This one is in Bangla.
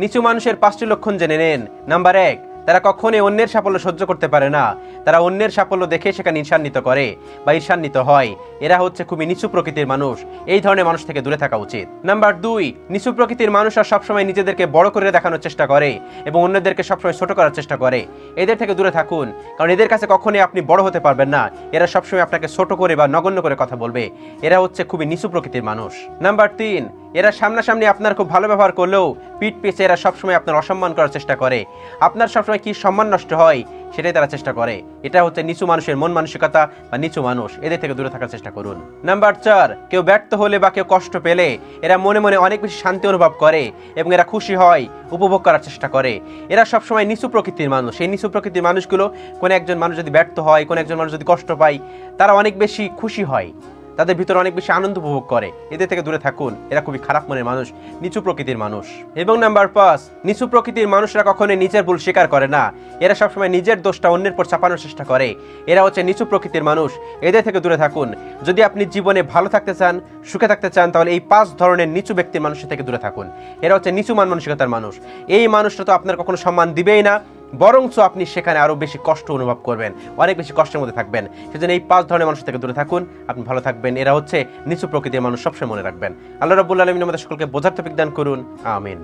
নিচু মানুষের 5টি লক্ষণ জেনে নেন। নাম্বার 1, তারা কখনোই অন্যের সাফল্য সহ্য করতে পারে না। তারা অন্যের সাফল্য দেখে সেখানে ঈর্ষান্বিত করে বা ঈর্ষান্বিত হয়। এরা হচ্ছে খুবই নিচু প্রকৃতির মানুষ। এই ধরনের মানুষ থেকে দূরে থাকা উচিত। নাম্বার 2, নিচু প্রকৃতির মানুষরা সবসময় নিজেদেরকে বড় করে দেখানোর চেষ্টা করে এবং অন্যদেরকে সবসময় ছোট করার চেষ্টা করে। এদের থেকে দূরে থাকুন, কারণ এদের কাছে কখনোই আপনি বড় হতে পারবেন না। এরা সবসময় আপনাকে ছোট করে বা নগণ্য করে কথা বলবে। এরা হচ্ছে খুবই নিচু প্রকৃতির মানুষ। নাম্বার 3, এরা সামনাসামনি আপনার খুব ভালো ব্যবহার করলেও পিঠ পিছে এরা সবসময় আপনার অসম্মান করার চেষ্টা করে। আপনার সবসময় কি সম্মান নষ্ট হয় সেটাই তারা চেষ্টা করে। এটা হচ্ছে নিচু মানুষের মন মানসিকতা বা নিচু মানুষ। এদের থেকে দূরে থাকার চেষ্টা করুন। নাম্বার 4, কেউ ব্যর্থ হলে বা কেউ কষ্ট পেলে এরা মনে মনে অনেক বেশি শান্তি অনুভব করে এবং এরা খুশি হয়, উপভোগ করার চেষ্টা করে। এরা সবসময় নিচু প্রকৃতির মানুষ। এই নিচু প্রকৃতির মানুষগুলো কোনো একজন মানুষ যদি ব্যর্থ হয়, কোনো একজন মানুষ যদি কষ্ট পায়, তারা অনেক বেশি খুশি হয়, তাদের ভিতরে অনেক বেশি আনন্দ উপভোগ করে। এদের থেকে দূরে থাকুন, এরা খুবই খারাপ মনের মানুষ, নিচু প্রকৃতির মানুষ। এবং নাম্বার 5, নিচু প্রকৃতির মানুষরা কখনোই নিজের ভুল স্বীকার করে না। এরা সবসময় নিজের দোষটা অন্যের পর চাপানোর চেষ্টা করে। এরা হচ্ছে নিচু প্রকৃতির মানুষ। এদের থেকে দূরে থাকুন। যদি আপনি জীবনে ভালো থাকতে চান, সুখে থাকতে চান, তাহলে এই 5 ধরনের নিচু ব্যক্তির মানুষের থেকে দূরে থাকুন। এরা হচ্ছে নিচু মান মানসিকতার মানুষ। এই মানুষটা তো আপনার কখনো সম্মান দিবেই না, বরঞ্চ আপনি সেখানে আরো বেশি কষ্ট অনুভব করবেন, অনেক বেশি কষ্টের মধ্যে থাকবেন। সেজন্য এই 5 ধরনের মানুষ থেকে দূরে থাকুন, আপনি ভালো থাকবেন। এরা হচ্ছে নিচু প্রকৃতির মানুষ, সবসময় মনে রাখবেন। আল্লাহ রাব্বুল আলামিন আমাদের সকলকে বোঝার তৌফিক দান করুন। আমিন।